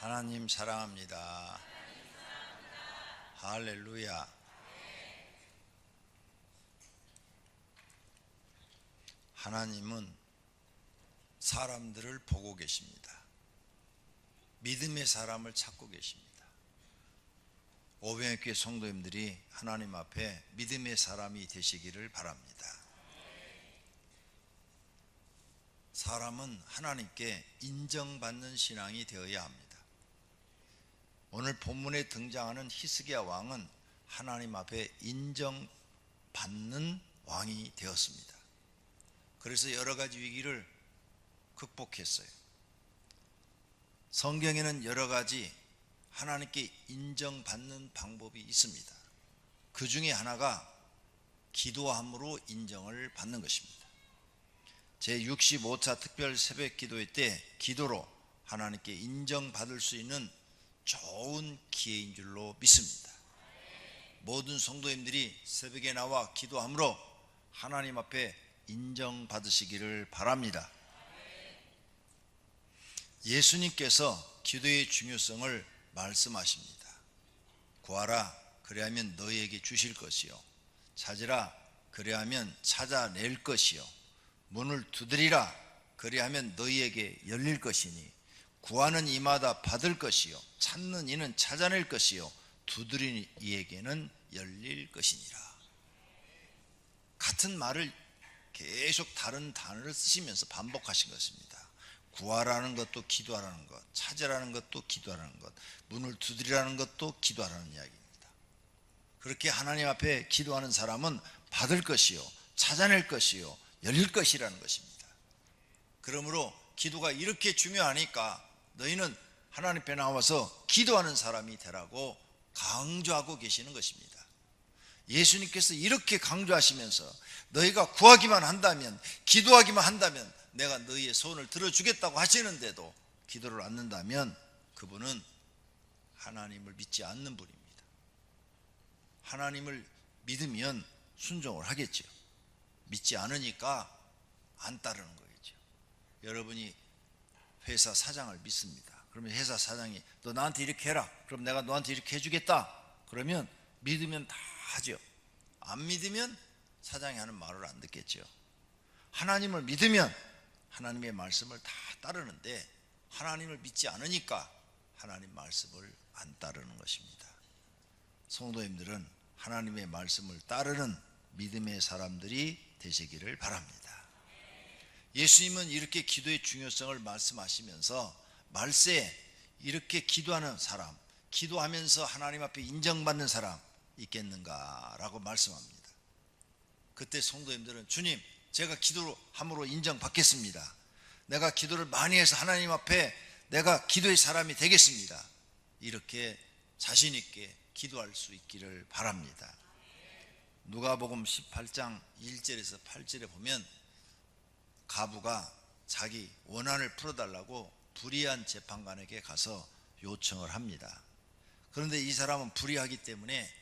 하나님 사랑합니다. 할렐루야. 하나님은 사람들을 보고 계십니다. 믿음의 사람을 찾고 계십니다. 오병이교회 성도님들이 하나님 앞에 믿음의 사람이 되시기를 바랍니다. 사람은 하나님께 인정받는 신앙이 되어야 합니다. 오늘 본문에 등장하는 히스기야 왕은 하나님 앞에 인정받는 왕이 되었습니다. 그래서 여러 가지 위기를 극복했어요. 성경에는 여러 가지 하나님께 인정받는 방법이 있습니다. 그 중에 하나가 기도함으로 인정을 받는 것입니다. 제65차 특별 새벽 기도회 때 기도로 하나님께 인정받을 수 있는 좋은 기회인 줄로 믿습니다. 모든 성도님들이 새벽에 나와 기도함으로 하나님 앞에 인정받으시기를 바랍니다. 예수님께서 기도의 중요성을 말씀하십니다. 구하라 그리하면 너희에게 주실 것이요, 찾으라 그리하면 찾아낼 것이요, 문을 두드리라 그리하면 너희에게 열릴 것이니 구하는 이마다 받을 것이요, 찾는 이는 찾아낼 것이요, 두드리는 이에게는 열릴 것이니라. 같은 말을 계속 다른 단어를 쓰시면서 반복하신 것입니다. 구하라는 것도 기도하라는 것, 찾으라는 것도 기도하라는 것, 문을 두드리라는 것도 기도하라는 이야기입니다. 그렇게 하나님 앞에 기도하는 사람은 받을 것이요, 찾아낼 것이요, 열릴 것이라는 것입니다. 그러므로 기도가 이렇게 중요하니까 너희는 하나님 앞에 나와서 기도하는 사람이 되라고 강조하고 계시는 것입니다. 예수님께서 이렇게 강조하시면서 너희가 구하기만 한다면, 기도하기만 한다면 내가 너희의 소원을 들어주겠다고 하시는데도 기도를 않는다면 그분은 하나님을 믿지 않는 분입니다. 하나님을 믿으면 순종을 하겠죠. 믿지 않으니까 안 따르는 거겠죠. 여러분이 회사 사장을 믿습니다. 그러면 회사 사장이 너 나한테 이렇게 해라, 그럼 내가 너한테 이렇게 해주겠다, 그러면 믿으면 다 하죠. 안 믿으면 사장이 하는 말을 안 듣겠죠. 하나님을 믿으면 하나님의 말씀을 다 따르는데 하나님을 믿지 않으니까 하나님 말씀을 안 따르는 것입니다. 성도님들은 하나님의 말씀을 따르는 믿음의 사람들이 되시기를 바랍니다. 예수님은 이렇게 기도의 중요성을 말씀하시면서 말세에 이렇게 기도하는 사람, 기도하면서 하나님 앞에 인정받는 사람 있겠는가라고 말씀합니다. 그때 성도님들은 주님, 제가 기도함으로 인정받겠습니다. 내가 기도를 많이 해서 하나님 앞에 내가 기도의 사람이 되겠습니다. 이렇게 자신 있게 기도할 수 있기를 바랍니다. 누가복음 18장 1절에서 8절에 보면 가부가 자기 원한을 풀어달라고 불의한 재판관에게 가서 요청을 합니다. 그런데 이 사람은 불의하기 때문에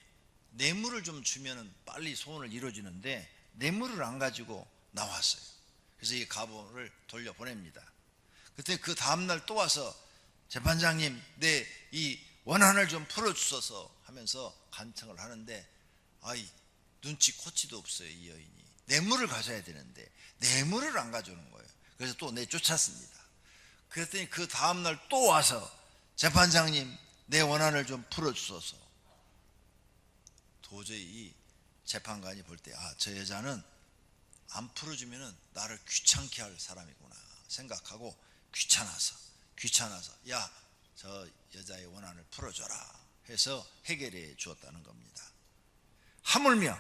뇌물을 좀 주면 빨리 소원을 이루어지는데 뇌물을 안 가지고 나왔어요. 그래서 이 가부를 돌려보냅니다. 그때 그 다음날 또 와서 재판장님, 내 이 원한을 좀 풀어주소서 하면서 간청을 하는데 아이 눈치 코치도 없어요. 이 여인이 뇌물을 가져야 되는데 뇌물을 안 가져오는 거예요. 그래서 또 내쫓았습니다. 그랬더니 그 다음날 또 와서 재판장님, 내 원한을 좀 풀어주소서. 도저히 이 재판관이 볼 때 저 여자는 안 풀어주면 나를 귀찮게 할 사람이구나 생각하고 귀찮아서 야, 저 여자의 원한을 풀어줘라 해서 해결해 주었다는 겁니다. 하물며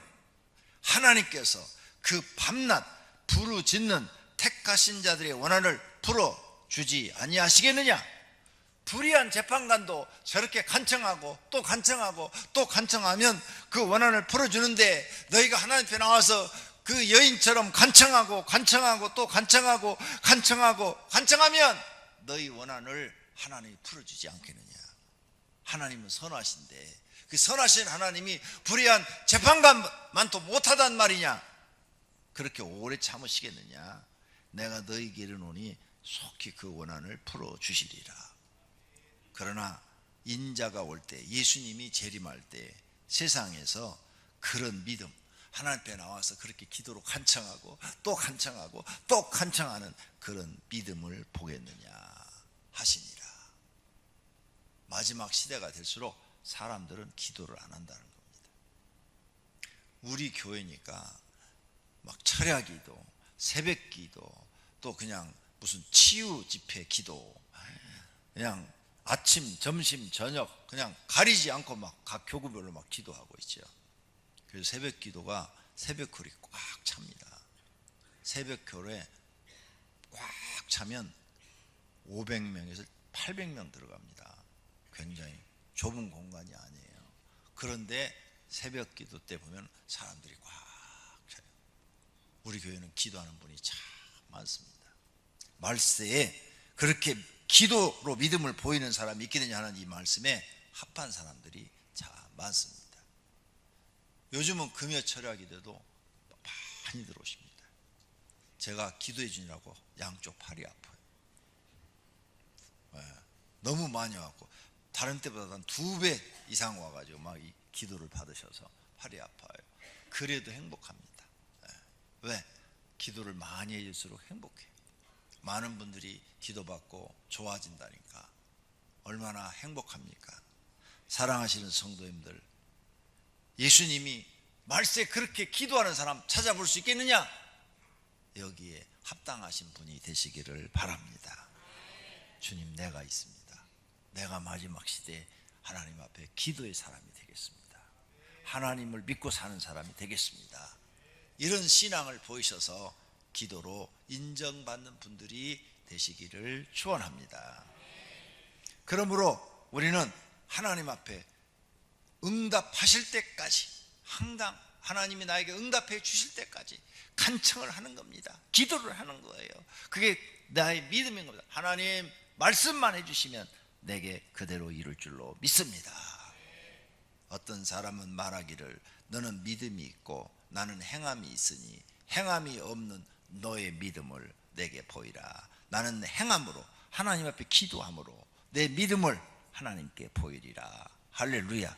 하나님께서 그 밤낮 부르짖는 택하신 자들의 원한을 풀어주지 아니하시겠느냐? 불의한 재판관도 저렇게 간청하고 또 간청하고 또 간청하면 그 원한을 풀어주는데 너희가 하나님 앞에 나와서 그 여인처럼 간청하고 또 간청하고 간청하면 너희 원한을 하나님이 풀어주지 않겠느냐? 하나님은 선하신데 그 선하신 하나님이 불의한 재판관만도 못하단 말이냐? 그렇게 오래 참으시겠느냐? 내가 너희에게 이르노니 속히 그 원한을 풀어주시리라. 그러나 인자가 올 때, 예수님이 재림할 때 세상에서 그런 믿음, 하나님 앞에 나와서 그렇게 기도로 간청하고 또 간청하고 또 간청하는 그런 믿음을 보겠느냐 하시니라. 마지막 시대가 될수록 사람들은 기도를 안 한다는 겁니다. 우리 교회니까 막 철야기도, 새벽기도, 또 그냥 무슨 치유 집회 기도, 그냥 아침, 점심, 저녁 그냥 가리지 않고 막 각 교구별로 막 기도하고 있죠. 그래서 새벽 기도가 새벽홀이 꽉 찹니다. 새벽홀에 꽉 차면 500명에서 800명 들어갑니다. 굉장히 좁은 공간이 아니에요. 그런데 새벽 기도 때 보면 사람들이 꽉 차요. 우리 교회는 기도하는 분이 참 많습니다. 말세에 그렇게 기도로 믿음을 보이는 사람이 있게 되냐 하는 이 말씀에 합한 사람들이 참 많습니다. 요즘은 금요 철야기도도 많이 들어오십니다. 제가 기도해 주느라고 양쪽 팔이 아파요. 너무 많이 와갖고 다른 때보다 한 2배 이상 와가지고 막 이 기도를 받으셔서 팔이 아파요. 그래도 행복합니다. 왜? 기도를 많이 해줄수록 행복해요. 많은 분들이 기도받고 좋아진다니까 얼마나 행복합니까? 사랑하시는 성도님들, 예수님이 말세에 그렇게 기도하는 사람 찾아볼 수 있겠느냐? 여기에 합당하신 분이 되시기를 바랍니다. 주님, 내가 있습니다. 내가 마지막 시대에 하나님 앞에 기도의 사람이 되겠습니다. 하나님을 믿고 사는 사람이 되겠습니다. 이런 신앙을 보이셔서 기도로 인정받는 분들이 되시기를 축원합니다. 그러므로 우리는 하나님 앞에 응답하실 때까지, 항상 하나님이 나에게 응답해 주실 때까지 간청을 하는 겁니다. 기도를 하는 거예요. 그게 나의 믿음인 겁니다. 하나님 말씀만 해주시면 내게 그대로 이룰 줄로 믿습니다. 어떤 사람은 말하기를 너는 믿음이 있고 나는 행함이 있으니 행함이 없는 너의 믿음을 내게 보이라. 나는 행함으로, 하나님 앞에 기도함으로 내 믿음을 하나님께 보이리라. 할렐루야.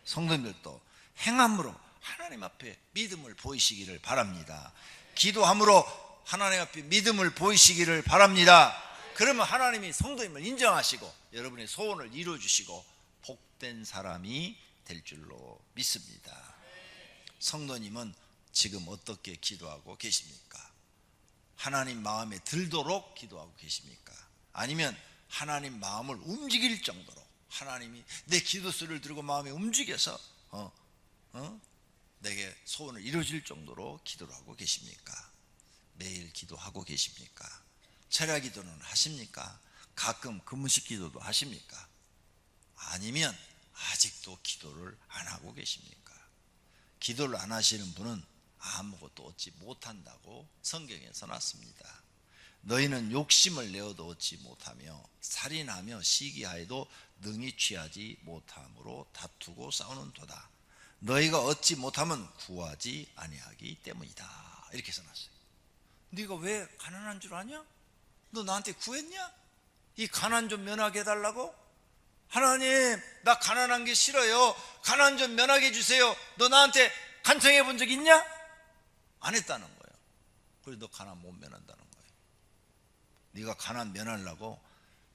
성도님들도 행함으로 하나님 앞에 믿음을 보이시기를 바랍니다. 기도함으로 하나님 앞에 믿음을 보이시기를 바랍니다. 그러면 하나님이 성도님을 인정하시고 여러분의 소원을 이루어주시고 복된 사람이 될 줄로 믿습니다. 성도님은 지금 어떻게 기도하고 계십니까? 하나님 마음에 들도록 기도하고 계십니까? 아니면 하나님 마음을 움직일 정도로 하나님이 내 기도 소리를 들고 마음에 움직여서 내게 소원을 이루어질 정도로 기도를 하고 계십니까? 매일 기도하고 계십니까? 철야 기도는 하십니까? 가끔 금식 기도도 하십니까? 아니면 아직도 기도를 안 하고 계십니까? 기도를 안 하시는 분은 아무것도 얻지 못한다고 성경에 써놨습니다. 너희는 욕심을 내어도 얻지 못하며 살인하며 시기하여도 능히 취하지 못함으로 다투고 싸우는도다. 너희가 얻지 못하면 구하지 아니하기 때문이다. 이렇게 써놨어요. 네가 왜 가난한 줄 아냐? 너 나한테 구했냐? 이 가난 좀 면하게 해달라고? 하나님, 나 가난한 게 싫어요. 가난 좀 면하게 해주세요. 너 나한테 간청해 본 적 있냐? 안 했다는 거예요. 그래서 너 가난 못 면한다는 거예요. 네가 가난 면하려고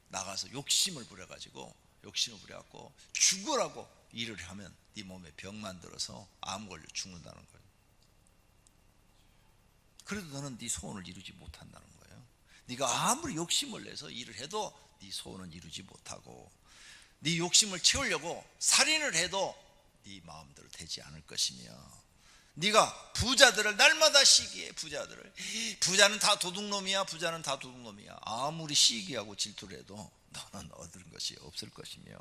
나가서 욕심을 부려가지고 죽으라고 일을 하면 네 몸에 병 만들어서 암 걸려 죽는다는 거예요. 그래도 너는 네 소원을 이루지 못한다는 거예요. 네가 아무리 욕심을 내서 일을 해도 네 소원은 이루지 못하고, 네 욕심을 채우려고 살인을 해도 네 마음대로 되지 않을 것이며, 네가 부자들을 날마다 시기해. 부자는 다 도둑놈이야. 부자는 다 도둑놈이야. 아무리 시기하고 질투를 해도 너는 얻을 것이 없을 것이며,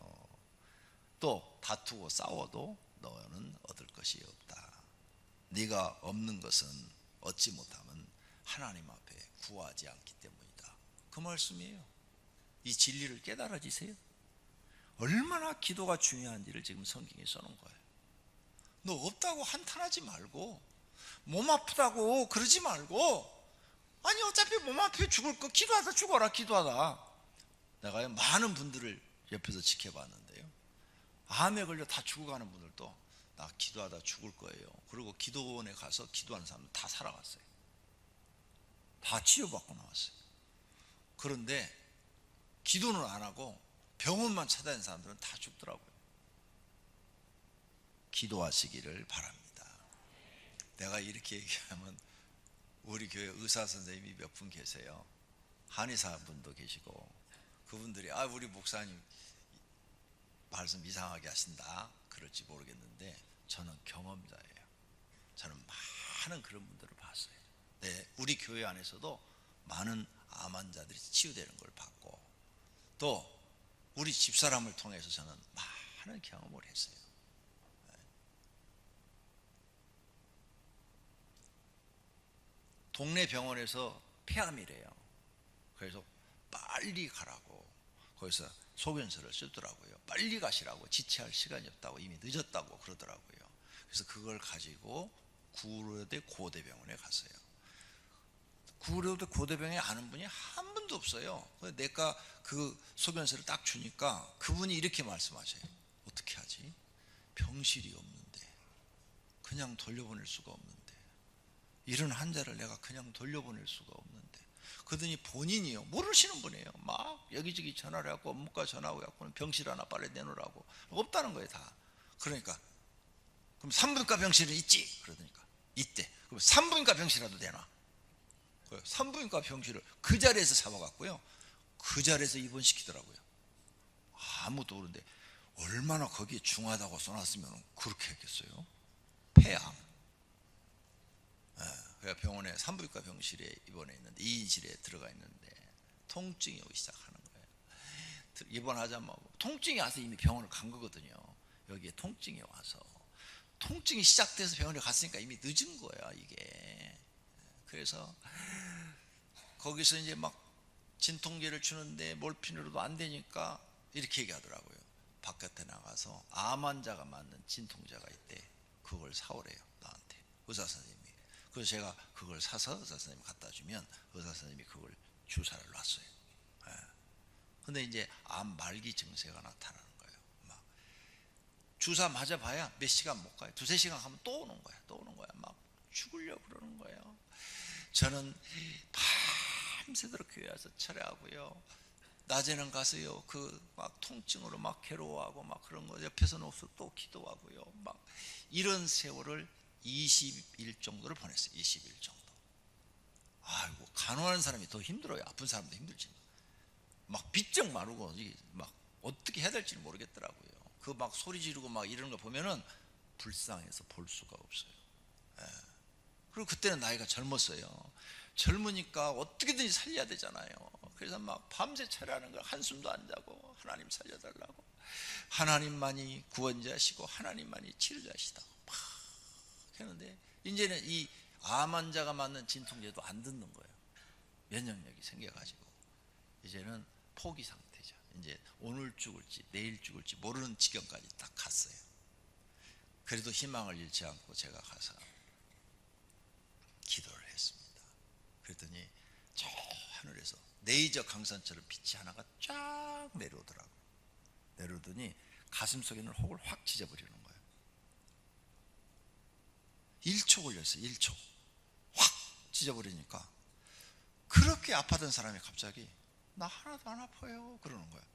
또 다투고 싸워도 너는 얻을 것이 없다. 네가 없는 것은 얻지 못하면 하나님 앞에 구하지 않기 때문이다. 그 말씀이에요. 이 진리를 깨달아지세요. 얼마나 기도가 중요한지를 지금 성경에 써놓은 거예요. 너 없다고 한탄하지 말고, 몸 아프다고 그러지 말고, 아니 어차피 몸 아프게 죽을 거 기도하다 죽어라. 기도하다. 내가 많은 분들을 옆에서 지켜봤는데요. 암에 걸려 다 죽어가는 분들도 나 기도하다 죽을 거예요. 그리고 기도원에 가서 기도하는 사람들 다 살아갔어요. 다 치료받고 나왔어요. 그런데 기도는 안 하고 병원만 찾아다니는 사람들은 다 죽더라고요. 기도하시기를 바랍니다. 내가 이렇게 얘기하면 우리 교회 의사 선생님이 몇 분 계세요. 한의사 분도 계시고 그분들이 우리 목사님 말씀 이상하게 하신다 그럴지 모르겠는데 저는 경험자예요. 저는 많은 그런 분들을 봤어요. 네, 우리 교회 안에서도 많은 암 환자들이 치유되는 걸 봤고 또 우리 집사람을 통해서 저는 많은 경험을 했어요. 동네 병원에서 폐암이래요. 그래서 빨리 가라고 거기서 소견서를 쓰더라고요. 빨리 가시라고, 지체할 시간이 없다고, 이미 늦었다고 그러더라고요. 그래서 그걸 가지고 구로대 고대병원에 갔어요. 구로대 고대병원에 아는 분이 한 분도 없어요. 내가 그 소견서를 딱 주니까 그분이 이렇게 말씀하셔요. 어떻게 하지? 병실이 없는데, 그냥 돌려보낼 수가 없는데, 이런 환자를 내가 그냥 돌려보낼 수가 없는데, 그러더니 본인이요, 모르시는 분이에요. 막 여기저기 전화를 해갖고 업무과 전화하고 해갖고는 병실 하나 빨리 내놓으라고. 없다는 거예요 다. 그러니까 그럼 산부인과 병실은 있지? 그러니까 있대. 그럼 산부인과 병실이라도 내놔. 산부인과 병실을 그 자리에서 잡아갔고요, 그 자리에서 입원시키더라고요. 아무도 모르는데 얼마나 거기에 중하다고 써놨으면 그렇게 했겠어요. 폐암. 병원에 산부인과 병실에 입원해 있는데 2인실에 들어가 있는데 통증이 오기 시작하는 거예요. 입원하자마자 통증이 와서 이미 병원을 간 거거든요. 여기에 통증이 와서 통증이 시작돼서 병원에 갔으니까 이미 늦은 거야 이게. 그래서 거기서 이제 막 진통제를 주는데 몰핀으로도 안 되니까 이렇게 얘기하더라고요. 바깥에 나가서 암 환자가 맞는 진통제가 있대. 그걸 사오래요 나한테, 의사 선생님이. 그래서 제가 그걸 사서 의사 선생님 갖다 주면 의사 선생님이 그걸 주사를 놨어요. 근데 이제 암 말기 증세가 나타나는 거예요. 막 주사 맞아봐야 몇 시간 못 가요. 두세 시간 가면 또 오는 거야. 또 오는 거야. 막 죽으려고 그러는 거예요. 저는 밤새도록 교회 와서 철회하고요, 낮에는 가서요 그 막 통증으로 막 괴로워하고 막 그런 거 옆에서 놓고서 또 기도하고요, 막 이런 세월을 20일 정도를 보냈어요. 20일 정도. 아이고, 간호하는 사람이 더 힘들어요. 아픈 사람도 힘들지. 막 빚쩍 마르고 막 어떻게 해야 될지 모르겠더라고요. 그 막 소리 지르고 막 이러는 거 보면은 불쌍해서 볼 수가 없어요. 그리고 그때는 나이가 젊었어요. 젊으니까 어떻게든지 살려야 되잖아요. 그래서 막 밤새 철회하는 걸 한숨도 안 자고 하나님 살려달라고, 하나님만이 구원자시고 하나님만이 치료자시다 막 했는데 이제는 이 암 환자가 맞는 진통제도 안 듣는 거예요. 면역력이 생겨가지고 이제는 포기 상태죠. 이제 오늘 죽을지 내일 죽을지 모르는 지경까지 딱 갔어요. 그래도 희망을 잃지 않고 제가 가서 기도를 했습니다. 그랬더니 저 하늘에서 레이저 강선처럼 빛이 하나가 쫙 내려오더라고요. 내려오더니 가슴 속에 있는 혹을 확 찢어버리는 거예요. 1초 걸렸어요. 1초. 확 찢어버리니까 그렇게 아파던 사람이 갑자기 나 하나도 안 아파요 그러는 거예요.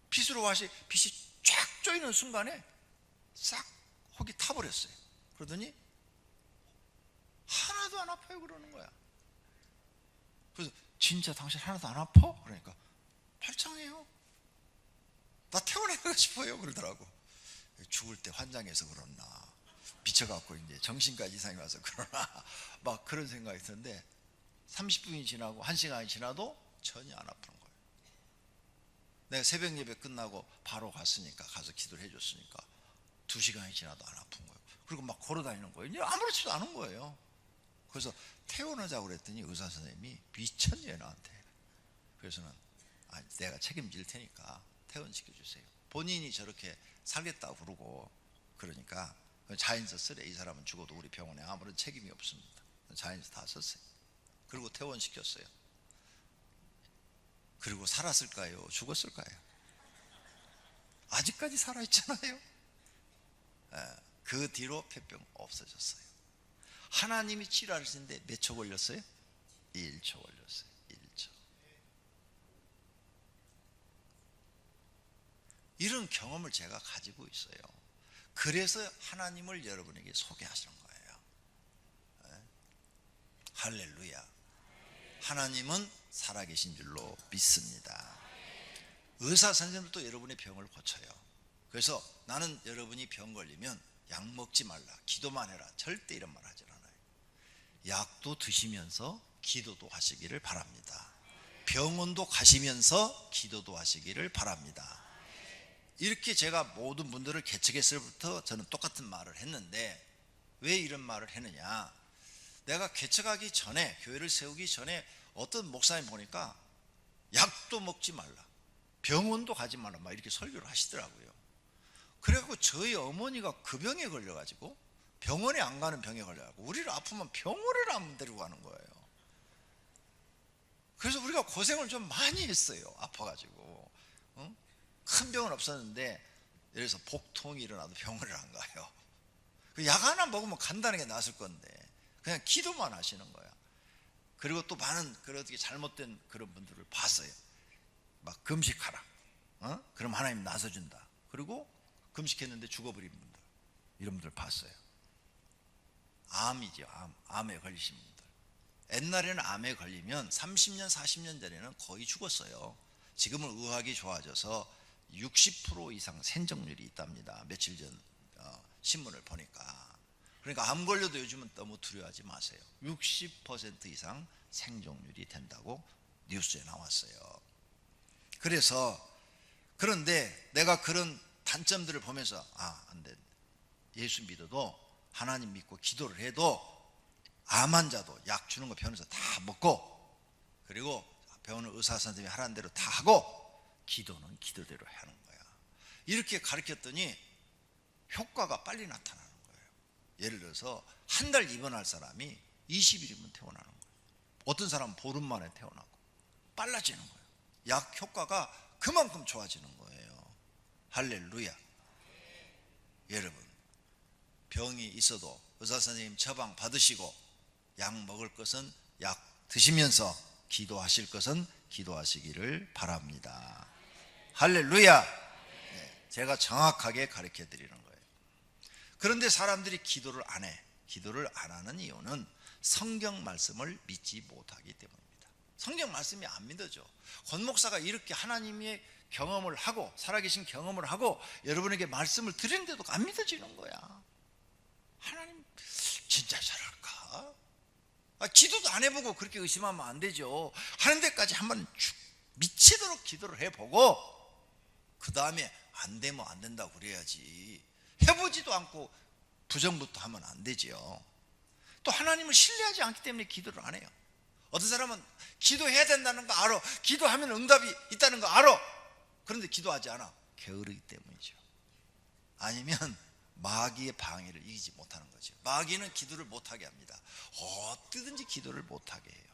빛으로 빛이 쫙 쪼이는 순간에 싹 혹이 타버렸어요. 그러더니 하나도 안 아파요 그러는 거야. 그래서 진짜 당신 하나도 안 아파? 그러니까 팔짱해요. 나 퇴원하고 싶어요 그러더라고. 죽을 때 환장해서 그러나, 미쳐갖고 이제 정신까지 이상이 와서 그러나 막 그런 생각이 드는데 30분이 지나고 1시간이 지나도 전혀 안 아픈 거예요. 내가 새벽 예배 끝나고 바로 갔으니까, 가서 기도를 해줬으니까 2시간이 지나도 안 아픈 거예요. 그리고 막 걸어다니는 거예요. 이제 아무렇지도 않은 거예요. 그래서 퇴원하자고 그랬더니 의사 선생님이 미쳤네요 나한테. 그래서는 내가 책임질 테니까 퇴원시켜 주세요. 본인이 저렇게 살겠다고 그러고 그러니까 자인서 쓰래. 이 사람은 죽어도 우리 병원에 아무런 책임이 없습니다. 자인서 다 썼어요. 그리고 퇴원시켰어요. 그리고 살았을까요? 죽었을까요? 아직까지 살아있잖아요. 그 뒤로 폐병 없어졌어요. 하나님이 치료하시는데 몇 초 걸렸어요? 1초 걸렸어요. 1초. 이런 경험을 제가 가지고 있어요. 그래서 하나님을 여러분에게 소개하시는 거예요. 할렐루야. 하나님은 살아계신 줄로 믿습니다. 의사 선생님들도 여러분의 병을 고쳐요. 그래서 나는 여러분이 병 걸리면 약 먹지 말라, 기도만 해라, 절대 이런 말 하지 않아요. 약도 드시면서 기도도 하시기를 바랍니다. 병원도 가시면서 기도도 하시기를 바랍니다. 이렇게 제가 모든 분들을 개척했을 때부터 저는 똑같은 말을 했는데, 왜 이런 말을 했느냐, 내가 개척하기 전에, 교회를 세우기 전에 어떤 목사님 보니까 약도 먹지 말라, 병원도 가지 말라, 막 이렇게 설교를 하시더라고요. 그래갖고 저희 어머니가 그 병에 걸려가지고, 병원에 안 가는 병에 걸려가지고 우리를 아프면 병원을 안 데리고 가는 거예요. 그래서 우리가 고생을 좀 많이 했어요. 아파가지고. 큰 병은 없었는데, 예를 들어서 복통이 일어나도 병원을 안 가요. 약 하나 먹으면 간단하게 나았을 건데 그냥 기도만 하시는 거야. 그리고 또 많은 그렇게 잘못된 그런 분들을 봤어요. 막 금식하라, 그럼 하나님 나서준다. 그리고 금식했는데 죽어버린 분들, 이런 분들 봤어요. 암이죠. 암에 걸리신 분들. 옛날에는 암에 걸리면 30년 40년 전에는 거의 죽었어요. 지금은 의학이 좋아져서 60% 이상 생존율이 있답니다. 며칠 전 신문을 보니까. 그러니까 암 걸려도 요즘은 너무 두려워하지 마세요. 60% 이상 생존율이 된다고 뉴스에 나왔어요. 그런데 내가 그런 단점들을 보면서 안 돼, 예수 믿어도, 하나님 믿고 기도를 해도 암 환자도 약 주는 거 병원에서 다 먹고, 그리고 병원 의사 선생님이 하라는 대로 다 하고, 기도는 기도대로 하는 거야. 이렇게 가르쳤더니 효과가 빨리 나타나는 거예요. 예를 들어서 한 달 입원할 사람이 20일이면 퇴원하는 거예요. 어떤 사람은 보름 만에 퇴원하고, 빨라지는 거예요. 약 효과가 그만큼 좋아지는 거예요. 할렐루야. 여러분, 병이 있어도 의사 선생님 처방 받으시고, 약 먹을 것은 약 드시면서, 기도하실 것은 기도하시기를 바랍니다. 할렐루야. 제가 정확하게 가르쳐 드리는 거예요. 그런데 사람들이 기도를 안 해. 기도를 안 하는 이유는 성경 말씀을 믿지 못하기 때문입니다. 성경 말씀이 안 믿어져. 권 목사가 이렇게 하나님의 경험을 하고, 살아계신 경험을 하고 여러분에게 말씀을 드리는데도 안 믿어지는 거야. 하나님 진짜 잘할까? 기도도 안 해보고 그렇게 의심하면 안 되죠. 하는 데까지 한번 미치도록 기도를 해보고, 그 다음에 안 되면 안 된다고 그래야지. 해보지도 않고 부정부터 하면 안 되죠. 또 하나님을 신뢰하지 않기 때문에 기도를 안 해요. 어떤 사람은 기도해야 된다는 거 알아, 기도하면 응답이 있다는 거 알아, 그런데 기도하지 않아. 게으르기 때문이죠. 아니면 마귀의 방해를 이기지 못하는 거죠. 마귀는 기도를 못하게 합니다. 어떻게든지 기도를 못하게 해요.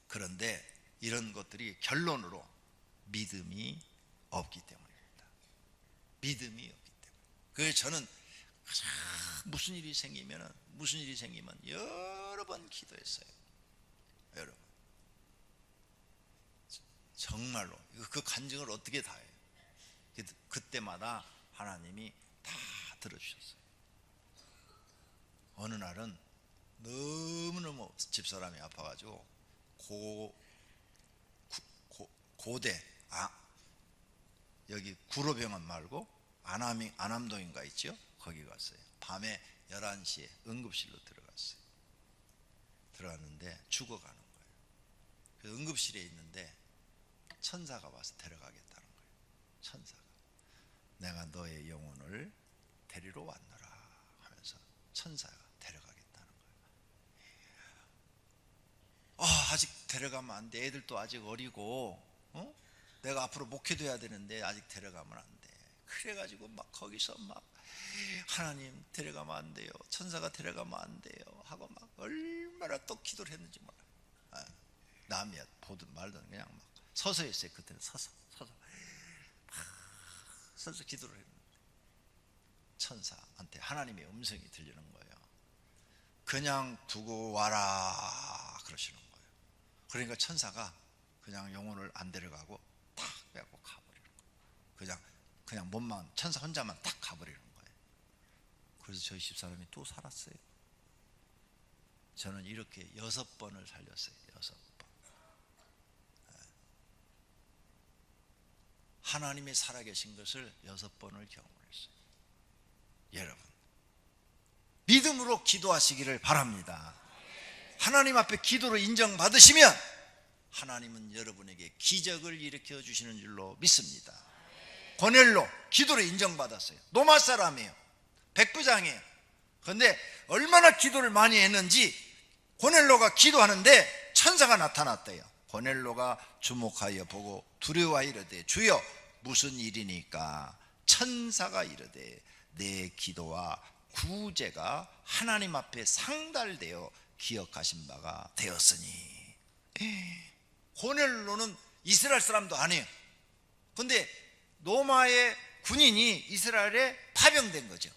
그런데 이런 것들이 결론으로 믿음이 없기 때문입니다. 믿음이 없기 때문에. 그래서 저는 무슨 일이 생기면 여러 번 기도했어요. 여러분, 정말로 그 간증을 어떻게 다 해요. 그때마다 하나님이 다 들어주셨어요. 어느 날은 너무너무 집사람이 아파가지고 고대, 여기 구로병원 말고 안암동인가 있죠? 거기 갔어요. 밤에 11시에 응급실로 들어갔어요. 들어갔는데 죽어가는 거예요. 그래서 응급실에 있는데 천사가 와서 데려가겠다는 거예요. 천사가, 내가 너의 영혼을 데리러 왔노라 하면서 천사가 데려가겠다는 거예요. 아직 데려가면 안 돼. 애들도 아직 어리고, 내가 앞으로 목회돼야 되는데 아직 데려가면 안 돼. 그래가지고 막 거기서 막 하나님 데려가면 안 돼요, 천사가 데려가면 안 돼요 하고 막 얼마나 또 기도를 했는지 몰라. 남이야 보든 말든 그냥 막 서서 했어요. 그때는 서서 기도를 했는데 천사한테 하나님의 음성이 들리는 거예요. 그냥 두고 와라 그러시는 거예요. 그러니까 천사가 그냥 영혼을 안 데려가고 탁 빼고 가버리는 거예요. 그냥 몸만 천사 혼자만 딱 가버리는 거예요. 그래서 저희 집사람이 또 살았어요. 저는 이렇게 6번을 살렸어요. 6번. 하나님의 살아계신 것을 6번을 경험했어요. 여러분 믿음으로 기도하시기를 바랍니다. 하나님 앞에 기도로 인정받으시면 하나님은 여러분에게 기적을 일으켜 주시는 줄로 믿습니다. 고넬로 기도로 인정받았어요. 로마 사람이에요. 백부장이에요. 그런데 얼마나 기도를 많이 했는지 고넬로가 기도하는데 천사가 나타났대요. 고넬로가 주목하여 보고 두려워하여 이르되 주여 무슨 일이니까? 천사가 이르되 내 기도와 구제가 하나님 앞에 상달되어 기억하신 바가 되었으니. 고넬로는 이스라엘 사람도 아니에요. 근데 로마의 군인이 이스라엘에 파병된 거죠.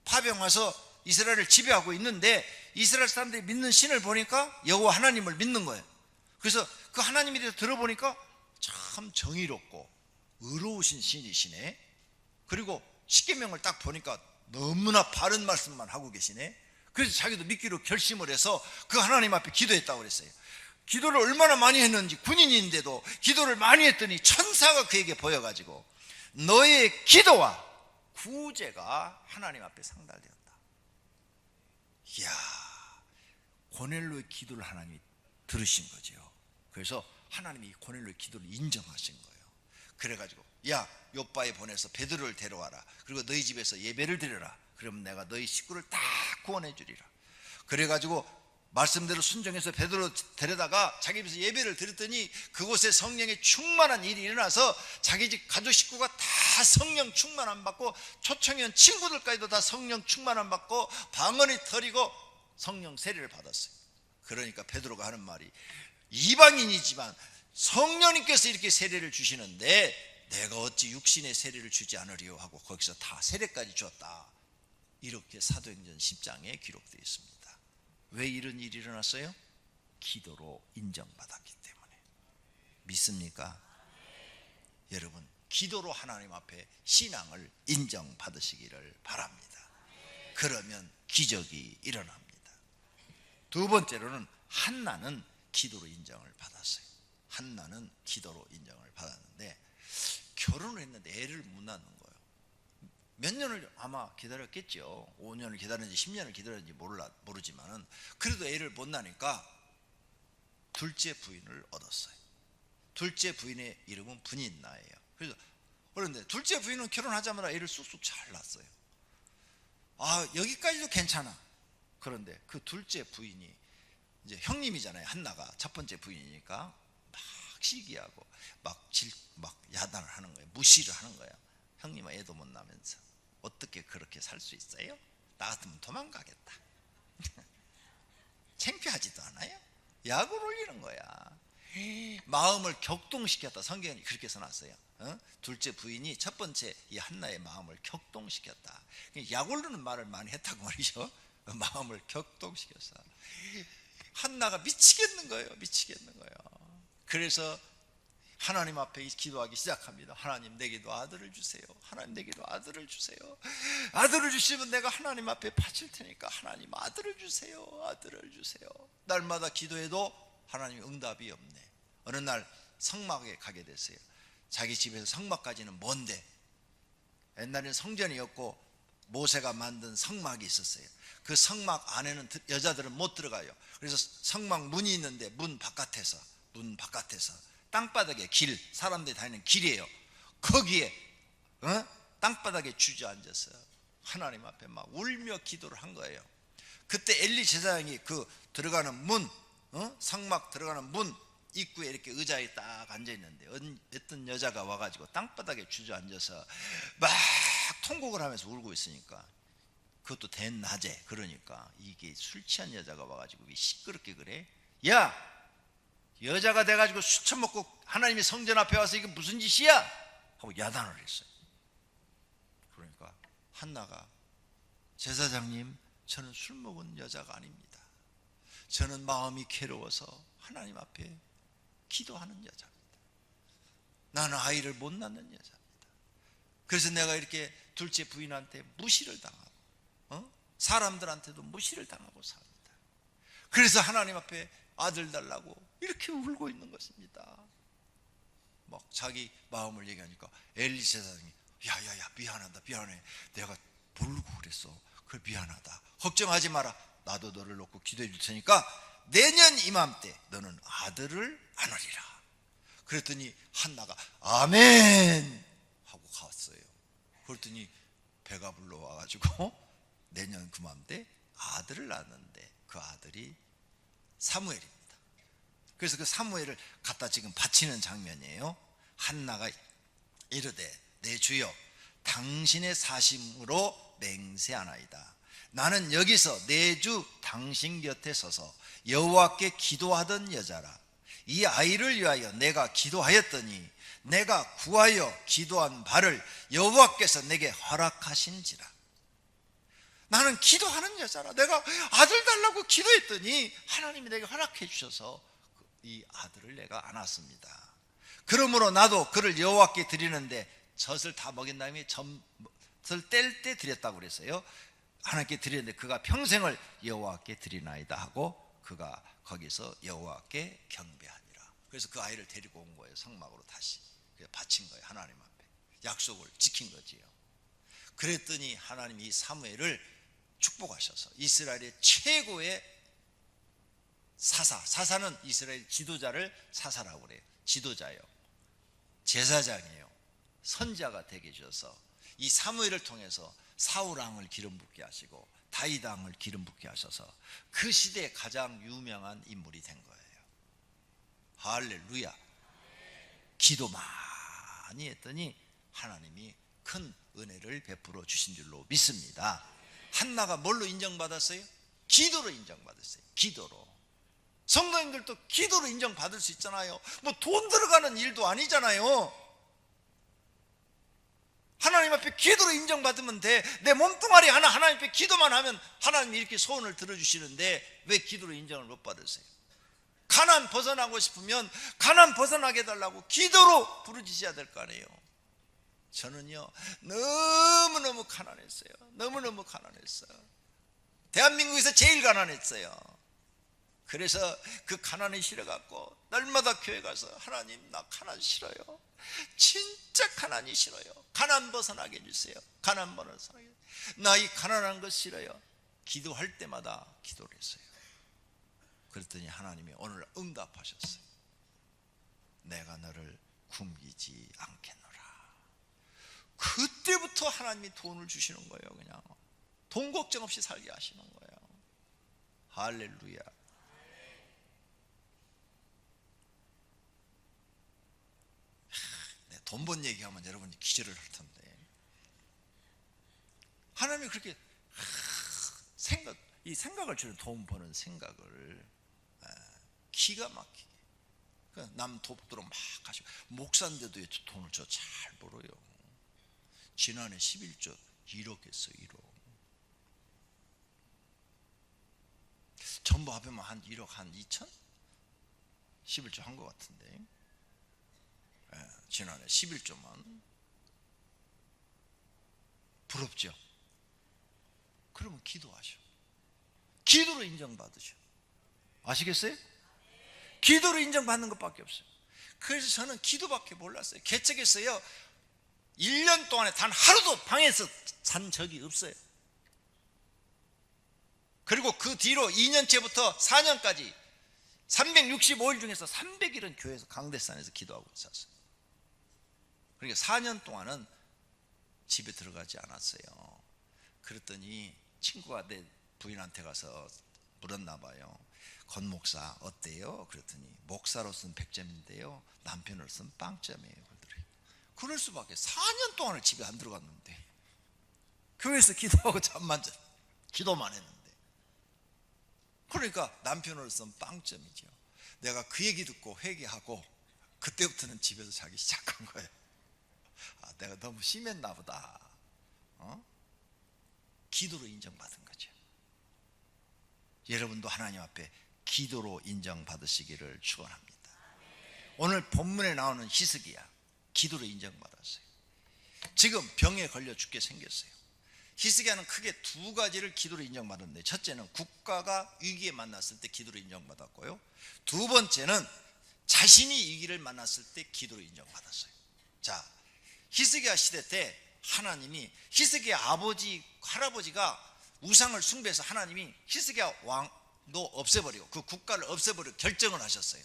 파병 와서 이스라엘을 지배하고 있는데 이스라엘 사람들이 믿는 신을 보니까 여호와 하나님을 믿는 거예요. 그래서 그 하나님에 대해서 들어보니까 참 정의롭고 의로우신 신이시네. 그리고 십계명을 딱 보니까 너무나 바른 말씀만 하고 계시네. 그래서 자기도 믿기로 결심을 해서 그 하나님 앞에 기도했다고 그랬어요. 기도를 얼마나 많이 했는지, 군인인데도 기도를 많이 했더니 천사가 그에게 보여가지고 너의 기도와 구제가 하나님 앞에 상달되었다. 이야, 고넬로의 기도를 하나님이 들으신 거죠. 그래서 하나님이 고넬로의 기도를 인정하신 거예요. 그래가지고 야, 요바에 보내서 베드로를 데려와라. 그리고 너희 집에서 예배를 드려라. 그러면 내가 너희 식구를 다 구원해 주리라. 그래가지고 말씀대로 순종해서 베드로 데려다가 자기 집에서 예배를 드렸더니 그곳에 성령의 충만한 일이 일어나서 자기 집 가족 식구가 다 성령 충만함 받고 초청년 친구들까지도 다 성령 충만함 받고 방언이 터리고 성령 세례를 받았어요. 그러니까 베드로가 하는 말이 이방인이지만 성령님께서 이렇게 세례를 주시는데 내가 어찌 육신의 세례를 주지 않으리요 하고 거기서 다 세례까지 주었다. 이렇게 사도행전 10장에 기록되어 있습니다. 왜 이런 일이 일어났어요? 기도로 인정받았기 때문에. 믿습니까? 여러분, 기도로 하나님 앞에 신앙을 인정받으시기를 바랍니다. 그러면 기적이 일어납니다. 두 번째로는 한나는 기도로 인정을 받았어요. 한나는 기도로 인정을 받았는데 결혼을 했는데 애를 못 낳는 거예요. 몇 년을 아마 기다렸겠죠. 5년을 기다렸는지 10년을 기다렸는지 모르지만은 그래도 애를 못 낳으니까 둘째 부인을 얻었어요. 둘째 부인의 이름은 분인나예요. 그런데 둘째 부인은 결혼하자마자 애를 쑥쑥 잘 낳았어요. 아, 여기까지도 괜찮아. 그런데 그 둘째 부인이 이제 형님이잖아요. 한나가 첫 번째 부인이니까 막 시기하고 막 야단을 하는 거예요. 무시를 하는 거예요. 형님은 애도 못 낳으면서 어떻게 그렇게 살 수 있어요? 나 같으면 도망가겠다. 창피하지도 않아요? 약을 올리는 거야. 마음을 격동시켰다. 성경이 그렇게 써놨어요. 둘째 부인이 첫 번째 이 한나의 마음을 격동시켰다. 약 오르는 말을 많이 했다고 말이죠. 마음을 격동시켰어. 한나가 미치겠는 거예요. 미치겠는 거예요. 그래서 하나님 앞에 기도하기 시작합니다. 하나님, 내게도 아들을 주세요. 하나님, 내게도 아들을 주세요. 아들을 주시면 내가 하나님 앞에 바칠 테니까 하나님 아들을 주세요. 아들을 주세요. 날마다 기도해도 하나님 응답이 없네. 어느 날 성막에 가게 됐어요. 자기 집에서 성막까지는 먼데 옛날에는 성전이었고 모세가 만든 성막이 있었어요. 그 성막 안에는 여자들은 못 들어가요. 그래서 성막 문이 있는데 문 바깥에서 땅바닥에 사람들이 다니는 길이에요. 거기에 땅바닥에 주저앉아서 하나님 앞에 막 울며 기도를 한 거예요. 그때 엘리 제사장이 그 들어가는 문, 성막 들어가는 문 입구에 이렇게 의자에 딱 앉아 있는데 어떤 여자가 와가지고 땅바닥에 주저앉아서 막 통곡을 하면서 울고 있으니까, 그것도 대낮에, 그러니까 이게 술 취한 여자가 와가지고 시끄럽게 그래. 야, 여자가 돼가지고 술 처먹고 하나님의 성전 앞에 와서 이게 무슨 짓이야? 하고 야단을 했어요. 그러니까 한나가 제사장님, 저는 술 먹은 여자가 아닙니다. 저는 마음이 괴로워서 하나님 앞에 기도하는 여자입니다. 나는 아이를 못 낳는 여자입니다. 그래서 내가 이렇게 둘째 부인한테 무시를 당하고 사람들한테도 무시를 당하고 삽니다. 그래서 하나님 앞에 아들 달라고 이렇게 울고 있는 것입니다. 막 자기 마음을 얘기하니까 엘리 제사장이 야야야 미안하다 미안해, 내가 모르고 그랬어, 그래 미안하다, 걱정하지 마라, 나도 너를 놓고 기도해 줄 테니까 내년 이맘때 너는 아들을 안으리라. 그랬더니 한나가 아멘 하고 갔어요. 그랬더니 배가 불러와가지고 내년 그맘때 아들을 낳았는데 그 아들이 사무엘입니다. 그래서 그 사무엘을 갖다 지금 바치는 장면이에요. 한나가 이르되 내 주여 당신의 사심으로 맹세하나이다. 나는 여기서 내 주 당신 곁에 서서 여호와께 기도하던 여자라. 이 아이를 위하여 내가 기도하였더니 내가 구하여 기도한 바를 여호와께서 내게 허락하신지라. 나는 기도하는 여자라. 내가 아들 달라고 기도했더니 하나님이 내게 허락해 주셔서 이 아들을 내가 안았습니다. 그러므로 나도 그를 여호와께 드리는데 젖을 다 먹인 다음에 젖을 뗄 때 드렸다고 그랬어요. 하나님께 드리는데 그가 평생을 여호와께 드리나이다 하고 그가 거기서 여호와께 경배하니라. 그래서 그 아이를 데리고 온 거예요. 성막으로 다시 바친 거예요. 하나님 앞에 약속을 지킨 거지요. 그랬더니 하나님이 이 사무엘을 축복하셔서 이스라엘의 최고의 사사는 이스라엘 지도자를 사사라고 그래요. 지도자예요, 제사장이에요, 선자가 되게 해주셔서 이 사무엘을 통해서 사울 왕을 기름 붓게 하시고 다윗 왕을 기름 붓게 하셔서 그 시대에 가장 유명한 인물이 된 거예요. 할렐루야. 기도 많이 했더니 하나님이 큰 은혜를 베풀어 주신 줄로 믿습니다. 한나가 뭘로 인정받았어요? 기도로 인정받았어요. 기도로. 성도님들도 기도로 인정받을 수 있잖아요. 뭐 돈 들어가는 일도 아니잖아요. 하나님 앞에 기도로 인정받으면 돼. 내 몸뚱아리 하나 하나님 앞에 기도만 하면 하나님이 이렇게 소원을 들어주시는데 왜 기도로 인정을 못 받으세요? 가난 벗어나고 싶으면 가난 벗어나게 해달라고 기도로 부르짖어야 될 거 아니에요. 저는요 너무너무 가난했어요. 너무너무 가난했어요. 대한민국에서 제일 가난했어요. 그래서 그 가난이 싫어갖고 날마다 교회 가서 하나님 나 가난 싫어요. 진짜 가난이 싫어요. 가난 벗어나게 해주세요. 가난 벗어나게. 나 이 가난한 거 싫어요. 기도할 때마다 기도를 했어요. 그랬더니 하나님이 오늘 응답하셨어요. 내가 너를 굶기지 않겠노라. 그때부터 하나님이 돈을 주시는 거예요. 그냥 돈 걱정 없이 살게 하시는 거예요. 할렐루야. 돈 번 얘기하면 여러분이 기절을 할 텐데 하나님이 그렇게 이 생각을 주는 돈 버는 생각을 기가 막히게 남 돕도록 막 하시고 목사인데도 돈을 저 잘 벌어요. 지난해 11조 1억 했어요. 1억. 전부 합하면 한 1억 한 2천? 11조 한 것 같은데 지난해 11조만. 부럽죠? 그러면 기도하셔. 기도로 인정받으셔. 아시겠어요? 기도로 인정받는 것밖에 없어요. 그래서 저는 기도밖에 몰랐어요. 개척했어요. 1년 동안에 단 하루도 방에서 잔 적이 없어요. 그리고 그 뒤로 2년째부터 4년까지 365일 중에서 300일은 교회에서 강대산에서 기도하고 있었어요. 그러니까 4년 동안은 집에 들어가지 않았어요. 그랬더니 친구가 내 부인한테 가서 물었나 봐요. 권 목사 어때요? 그랬더니 목사로서는 100점인데요 남편으로서는 빵점이에요. 그러더래요. 그럴 수밖에. 4년 동안을 집에 안 들어갔는데 교회에서 기도하고 기도만 했는데 그러니까 남편으로서는 빵점이죠. 내가 그 얘기 듣고 회개하고 그때부터는 집에서 자기 시작한 거예요. 아, 내가 너무 심했나 보다. 기도로 인정받은 거죠. 여러분도 하나님 앞에 기도로 인정받으시기를 축원합니다. 오늘 본문에 나오는 히스기야 기도로 인정받았어요. 지금 병에 걸려 죽게 생겼어요. 히스기야는 크게 두 가지를 기도로 인정받았는데, 첫째는 국가가 위기에 만났을 때 기도로 인정받았고요, 두 번째는 자신이 위기를 만났을 때 기도로 인정받았어요. 자, 히스기야 시대 때 하나님이 히스기야 아버지 할아버지가 우상을 숭배해서 하나님이 히스기야 왕도 없애버리고 그 국가를 없애버리고 결정을 하셨어요.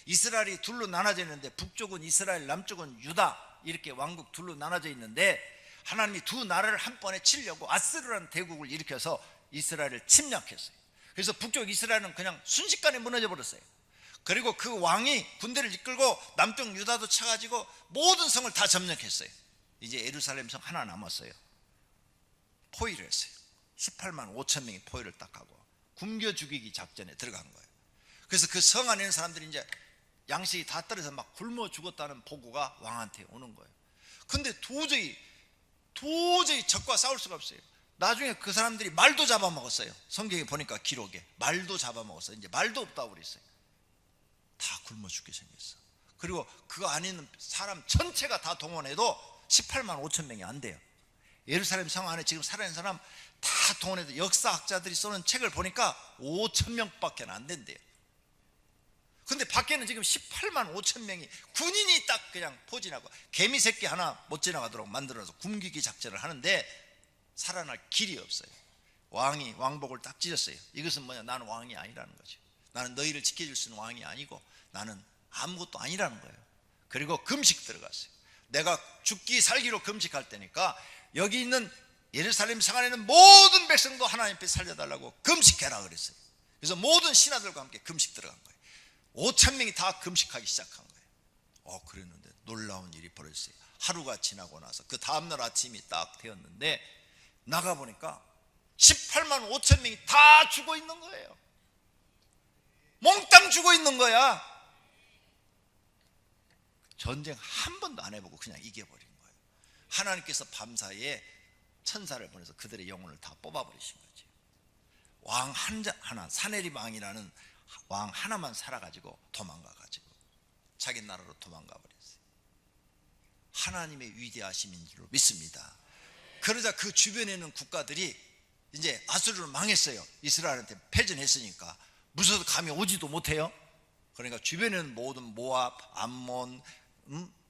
이스라엘이 둘로 나눠져 있는데 북쪽은 이스라엘, 남쪽은 유다, 이렇게 왕국 둘로 나눠져 있는데 하나님이 두 나라를 한 번에 치려고 아스르라는 대국을 일으켜서 이스라엘을 침략했어요. 그래서 북쪽 이스라엘은 그냥 순식간에 무너져 버렸어요. 그리고 그 왕이 군대를 이끌고 남쪽 유다도 쳐가지고 모든 성을 다 점령했어요. 이제 예루살렘 성 하나 남았어요. 포위를 했어요. 18만 5천 명이 포위를 딱 하고 굶겨 죽이기 작전에 들어간 거예요. 그래서 그 성 안에 있는 사람들이 이제 양식이 다 떨어져서 막 굶어 죽었다는 보고가 왕한테 오는 거예요. 근데 도저히 적과 싸울 수가 없어요. 나중에 그 사람들이 말도 잡아먹었어요. 성경에 보니까 기록에 말도 잡아먹었어요. 이제 말도 없다고 그랬어요. 다 굶어 죽게 생겼어. 그리고 그 안에 있는 사람 전체가 다 동원해도 18만 5천 명이 안 돼요. 예루살렘 성 안에 지금 살아있는 사람 다 동원해도 역사학자들이 쓰는 책을 보니까 5천 명밖에 안 된대요. 근데 밖에는 지금 18만 5천 명이 군인이 딱 그냥 포진하고 개미 새끼 하나 못 지나가도록 만들어서 굶기기 작전을 하는데 살아날 길이 없어요. 왕이 왕복을 딱 찢었어요. 이것은 뭐냐, 나는 왕이 아니라는 거죠. 나는 너희를 지켜줄 수 있는 왕이 아니고 나는 아무것도 아니라는 거예요. 그리고 금식 들어갔어요. 내가 죽기 살기로 금식할 때니까 여기 있는 예루살렘 성 안에 있는 모든 백성도 하나님 앞에 살려달라고 금식해라 그랬어요. 그래서 모든 신하들과 함께 금식 들어간 거예요. 5천 명이 다 금식하기 시작한 거예요. 그랬는데 놀라운 일이 벌어졌어요. 하루가 지나고 나서 그 다음날 아침이 딱 되었는데 나가보니까 18만 5천 명이 다 죽어 있는 거예요. 몽땅 죽어 있는 거야. 전쟁 한 번도 안 해보고 그냥 이겨버린 거예요. 하나님께서 밤사이에 천사를 보내서 그들의 영혼을 다 뽑아버리신 거지. 왕 하나, 사네립 왕이라는 왕 하나만 살아가지고 도망가가지고 자기 나라로 도망가 버렸어요. 하나님의 위대하심인 줄로 믿습니다. 그러자 그 주변에 있는 국가들이 이제 아수르로 망했어요. 이스라엘한테 패전했으니까 무서워서 감히 오지도 못해요. 그러니까 주변에 있는 모든 모압, 암몬,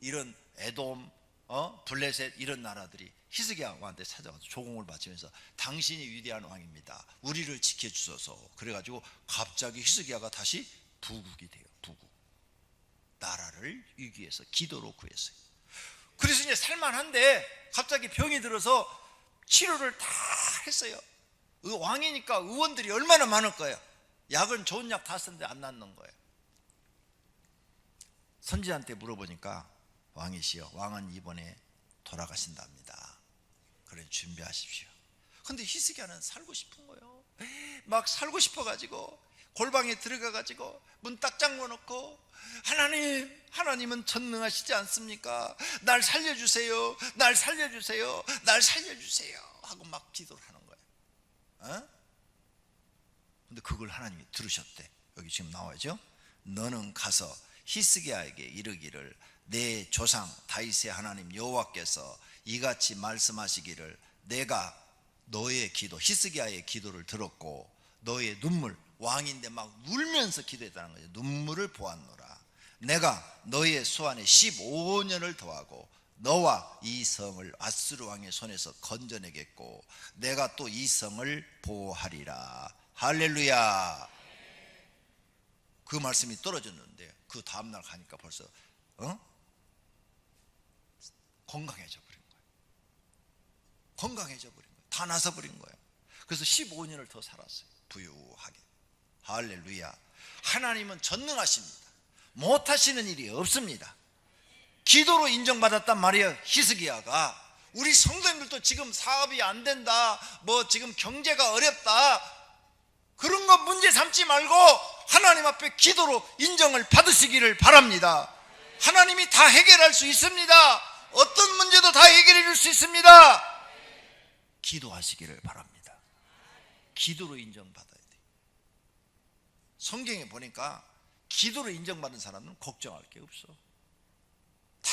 이런 에돔, 블레셋 이런 나라들이 히스기야 왕한테 찾아가서 조공을 바치면서 당신이 위대한 왕입니다, 우리를 지켜주소서. 그래가지고 갑자기 히스기야가 다시 부국이 돼요. 부국, 나라를 위기에서 기도로 구했어요. 그래서 이제 살만한데 갑자기 병이 들어서 치료를 다 했어요. 왕이니까 의원들이 얼마나 많을 거예요. 약은 좋은 약 다 썼는데 안 낫는 거예요. 선지자한테 물어보니까 왕이시여, 왕은 이번에 돌아가신답니다. 그래 준비하십시오. 근데 히스기야는 살고 싶은 거예요. 막 살고 싶어가지고 골방에 들어가가지고 문 딱 잠궈놓고 하나님은 전능하시지 않습니까? 날 살려주세요, 날 살려주세요, 날 살려주세요 하고 막 기도를 하는 거예요. 근데 그걸 하나님이 들으셨대. 여기 지금 나와야죠. 너는 가서 히스기야에게 이르기를 내 조상 다윗의 하나님 여호와께서 이같이 말씀하시기를 내가 너의 기도, 히스기야의 기도를 들었고 너의 눈물, 왕인데 막 울면서 기도했다는 거죠. 눈물을 보았노라. 내가 너의 수완에 15년을 더하고 너와 이 성을 아수르 왕의 손에서 건져내겠고 내가 또 이 성을 보호하리라. 할렐루야. 그 말씀이 떨어졌는데 그 다음날 가니까 벌써 건강해져 버린 거예요. 건강해져 버린 거예요. 다 나서 버린 거예요. 그래서 15년을 더 살았어요. 부유하게. 할렐루야. 하나님은 전능하십니다. 못하시는 일이 없습니다. 기도로 인정받았단 말이에요. 히스기야가. 우리 성도님들도 지금 사업이 안 된다, 뭐 지금 경제가 어렵다, 그런 거 문제 삼지 말고 하나님 앞에 기도로 인정을 받으시기를 바랍니다. 하나님이 다 해결할 수 있습니다. 어떤 문제도 다 해결해 줄 수 있습니다. 기도하시기를 바랍니다. 기도로 인정받아야 돼요. 성경에 보니까 기도로 인정받은 사람은 걱정할 게 없어. 다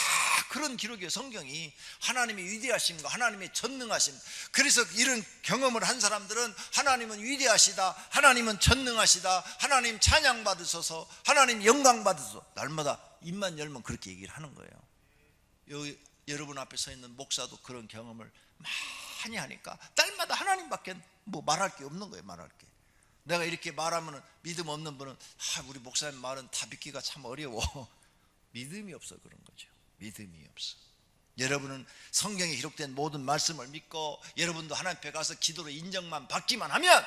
그런 기록이에요. 성경이 하나님의 위대하심과 하나님의 전능하심. 그래서 이런 경험을 한 사람들은 하나님은 위대하시다, 하나님은 전능하시다, 하나님 찬양 받으소서, 하나님 영광 받으소서, 날마다 입만 열면 그렇게 얘기를 하는 거예요. 여러분 앞에 서 있는 목사도 그런 경험을 많이 하니까 날마다 하나님밖에 뭐 말할 게 없는 거예요. 말할 게. 내가 이렇게 말하면 믿음 없는 분은 우리 목사님 말은 다 믿기가 참 어려워. 믿음이 없어 그런 거죠. 믿음이 없어. 여러분은 성경에 기록된 모든 말씀을 믿고 여러분도 하나님 앞에 가서 기도로 인정만 받기만 하면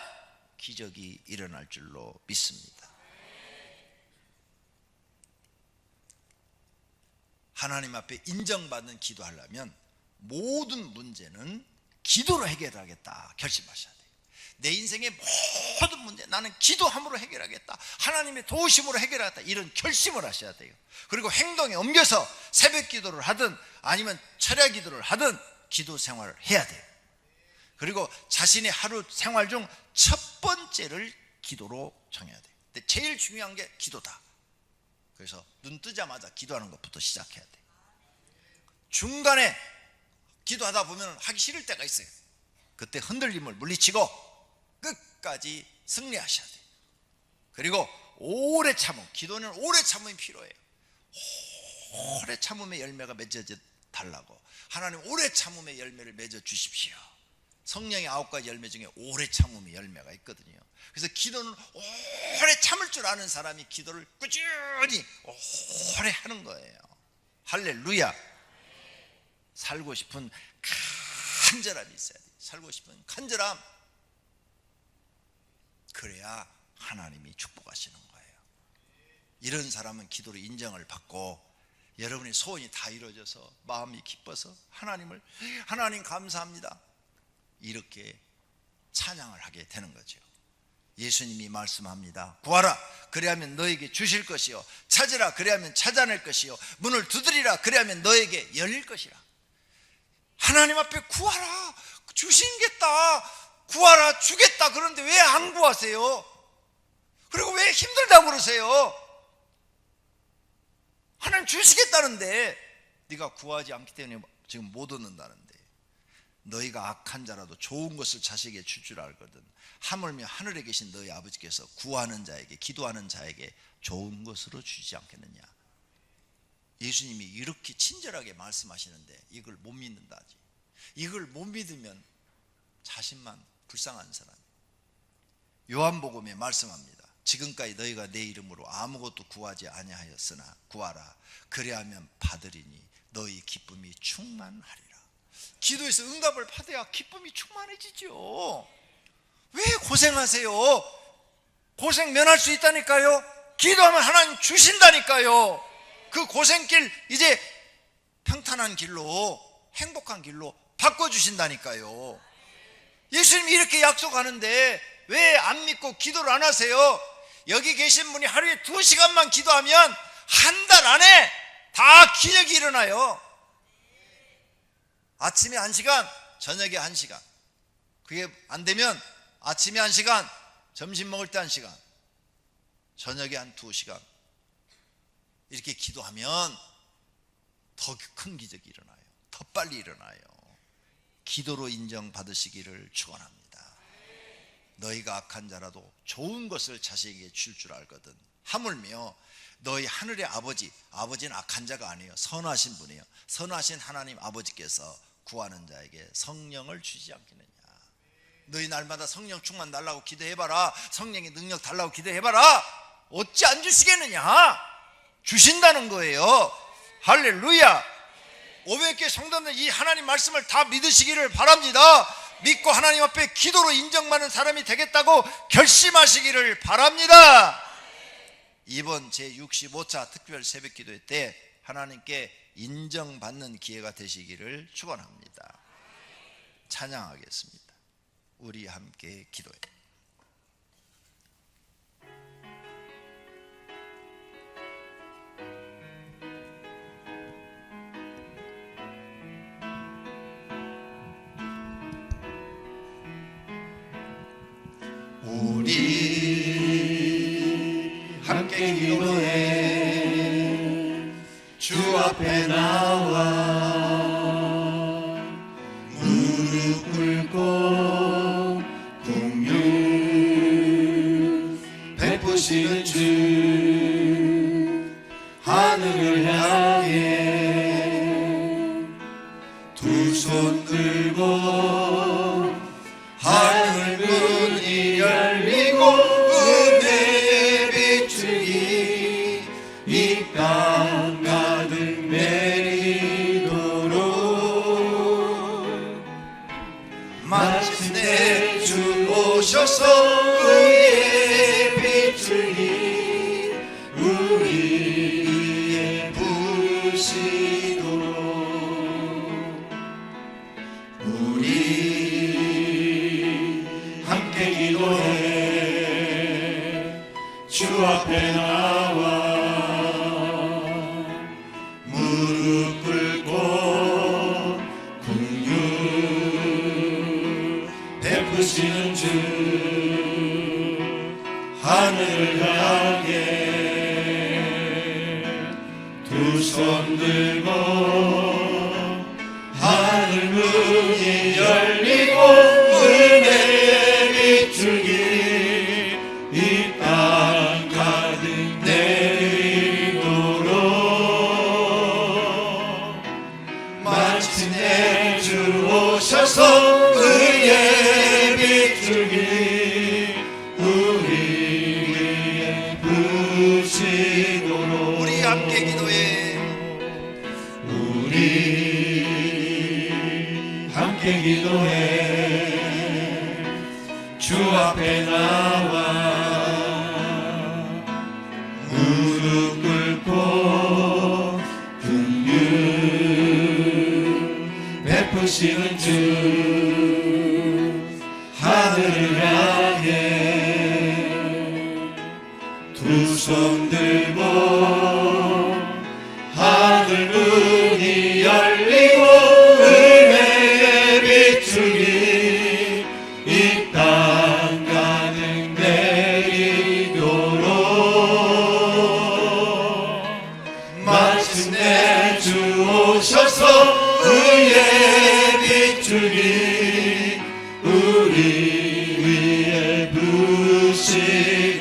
기적이 일어날 줄로 믿습니다. 하나님 앞에 인정받는 기도하려면 모든 문제는 기도로 해결하겠다 결심하셔야 돼요. 내 인생의 모든 문제 나는 기도함으로 해결하겠다, 하나님의 도우심으로 해결하겠다, 이런 결심을 하셔야 돼요. 그리고 행동에 옮겨서 새벽 기도를 하든 아니면 철야 기도를 하든 기도 생활을 해야 돼요. 그리고 자신의 하루 생활 중 첫 번째를 기도로 정해야 돼요. 근데 제일 중요한 게 기도다. 그래서 눈 뜨자마자 기도하는 것부터 시작해야 돼요. 중간에 기도하다 보면 하기 싫을 때가 있어요. 그때 흔들림을 물리치고 끝까지 승리하셔야 돼요. 그리고 오래 참음, 기도는 오래 참음이 필요해요. 오래 참음의 열매가 맺어져 달라고. 하나님 오래 참음의 열매를 맺어 주십시오. 성령의 9가지 열매 중에 오래 참음의 열매가 있거든요. 그래서 기도는 오래 참을 줄 아는 사람이 기도를 꾸준히 오래 하는 거예요. 할렐루야. 살고 싶은 간절함이 있어야 돼요. 살고 싶은 간절함. 그래야 하나님이 축복하시는 거예요. 이런 사람은 기도로 인정을 받고 여러분의 소원이 다 이루어져서 마음이 기뻐서 하나님 감사합니다, 이렇게 찬양을 하게 되는 거죠. 예수님이 말씀합니다. 구하라 그리하면 너에게 주실 것이요, 찾으라 그리하면 찾아낼 것이요, 문을 두드리라 그리하면 너에게 열릴 것이라. 하나님 앞에 구하라, 주시겠다, 구하라, 주겠다. 그런데 왜 안 구하세요? 그리고 왜 힘들다고 그러세요? 하나님 주시겠다는데 네가 구하지 않기 때문에 지금 못 얻는다는데. 너희가 악한 자라도 좋은 것을 자식에게 줄 줄 알거든. 하물며 하늘에 계신 너희 아버지께서 구하는 자에게, 기도하는 자에게 좋은 것으로 주지 않겠느냐. 예수님이 이렇게 친절하게 말씀하시는데 이걸 못 믿는다지. 이걸 못 믿으면 자신만 불쌍한 사람. 요한복음에 말씀합니다. 지금까지 너희가 내 이름으로 아무것도 구하지 아니하였으나 구하라 그리하면 받으리니 너희 기쁨이 충만하리라. 기도에서 응답을 받아야 기쁨이 충만해지죠. 왜 고생하세요? 고생 면할 수 있다니까요. 기도하면 하나님 주신다니까요. 그 고생길 이제 평탄한 길로, 행복한 길로 바꿔주신다니까요. 예수님이 이렇게 약속하는데 왜 안 믿고 기도를 안 하세요? 여기 계신 분이 하루에 2시간만 기도하면 한 달 안에 다 기적이 일어나요. 아침에 1시간, 저녁에 1시간. 그게 안 되면 아침에 1시간, 점심 먹을 때 1시간, 저녁에 한 2시간 이렇게 기도하면 더 큰 기적이 일어나요. 더 빨리 일어나요. 기도로 인정받으시기를 축원합니다. 너희가 악한 자라도 좋은 것을 자식에게 줄 줄 알거든. 하물며 너희 하늘의 아버지는 악한 자가 아니에요. 선하신 분이에요. 선하신 하나님 아버지께서 구하는 자에게 성령을 주지 않겠느냐. 너희 날마다 성령 충만 달라고 기도해봐라. 성령의 능력 달라고 기도해봐라. 어찌 안 주시겠느냐. 주신다는 거예요. 할렐루야. 500개 성도들 이 하나님 말씀을 다 믿으시기를 바랍니다. 믿고 하나님 앞에 기도로 인정받는 사람이 되겠다고 결심하시기를 바랍니다. 이번 제65차 특별 새벽 기도회 때 하나님께 인정받는 기회가 되시기를 축원합니다. 찬양하겠습니다. 우리 함께 기도해. 우리 함께 기도해 주 앞에 나와 무릎 꿇고 긍휼 베푸시는 주 하늘을 향해 두 손 들고 하늘 문이 열리고 은혜의 비추기 이 땅 가득 내리도록 마침내 주 오셔서 의의 비추기 우리 위에 부으시도록 우리 함께 기도해 주 앞에 나와 무릎 꿇고 긍휼 베푸시는 주 하늘을 향해 두 손 들고 하늘 문이 열리고 은혜의 비추기 이 땅 가득 내리도록 마침내 주 오셔서 의의 비추기 우리 위에 부으시도록 우리 함께 기도해 우리 함께 기도해 주 앞에 나와 무릎 꿇고 긍휼 베푸시는 주 하늘을 향해 두 손 들고 하늘 문이 열리고 은혜의 비추기 이 땅 가득 내리도록 마침내 주 오셔서 의의 비추기 우리 위에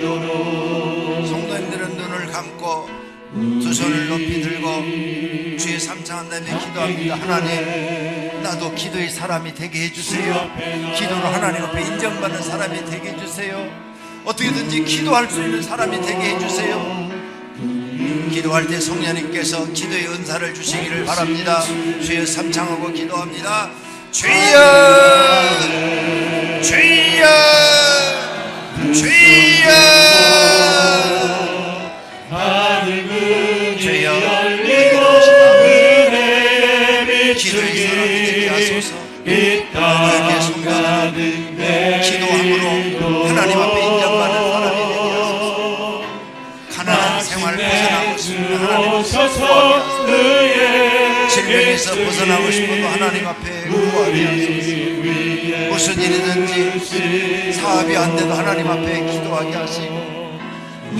부으시도록 성도님들은 눈을 감고 두 손을 높이 들고 주의 삼창한 다음에 기도합니다. 하나님 나도 기도의 사람이 되게 해주세요. 기도로 하나님 앞에 인정받는 사람이 되게 해주세요. 어떻게든지 기도할 수 있는 사람이 되게 해주세요. 기도할 때 성령님께서 기도의 은사를 주시기를 바랍니다. 주여 삼창하고 기도합니다. 주여 주여 주여 주여 기도의 사람 되게 하소서. 너에게 성도들은 기도함으로 하나님 앞에 인정받는 사람이 되게 하소서. 가난한 생활 벗어나고 싶은 하나님 질병에서 벗어나고 싶어도 하나님 앞에 구하게 하소서. 무슨 일이든지 사업이 안 돼도 하나님 앞에 기도하게 하시고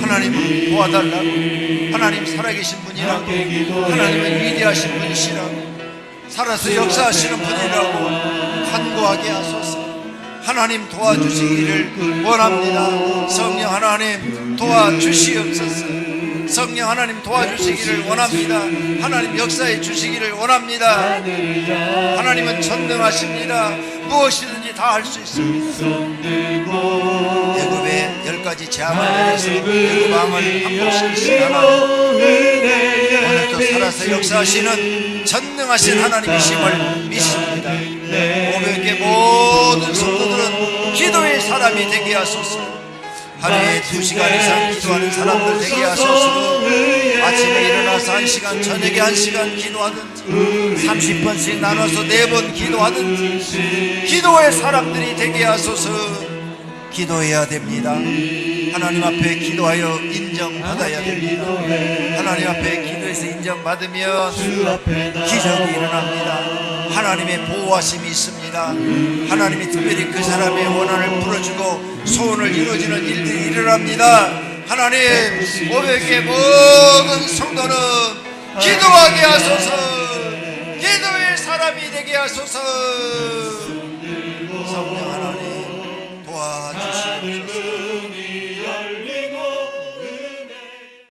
하나님 도와달라고 하나님 살아계신 분이라고 하나님은 위대하신 분이시라고 살아서 역사하시는 분이라고 간구하게 하소서. 하나님 도와주시기를 원합니다. 성령 하나님 도와주시옵소서. 성령 하나님 도와주시기를 원합니다. 하나님 역사해 주시기를 원합니다. 하나님은 전능하십니다. 무엇이든지 다 할 수 있습니다. 애굽에 10가지 재앙을 내려서 애굽 왕을 항복시키신 하나님, 오늘도 살아서 역사하시는 전능하신 하나님이심을 믿습니다. 오백의 모든 성도들은 기도의 사람이 되게 하소서. 하루에 2시간 이상 기도하는 사람들 되게 하소서. 아침에 일어나서 1시간, 저녁에 1시간 기도하든지 30번씩 나눠서 4번 기도하든지 기도의 사람들이 되게 하소서. 기도해야 됩니다. 하나님 앞에 기도하여 인정받아야 됩니다. 하나님 앞에 기도해서 인정받으면 기적이 일어납니다. 하나님의 보호하심이 있습니다. 하나님이 특별히 그 사람의 원한을 풀어주고 소원을 이루어지는 일들이 일어납니다. 하나님, 500개 모든 성도는 기도하게 하소서. 기도의 사람이 되게 하소서.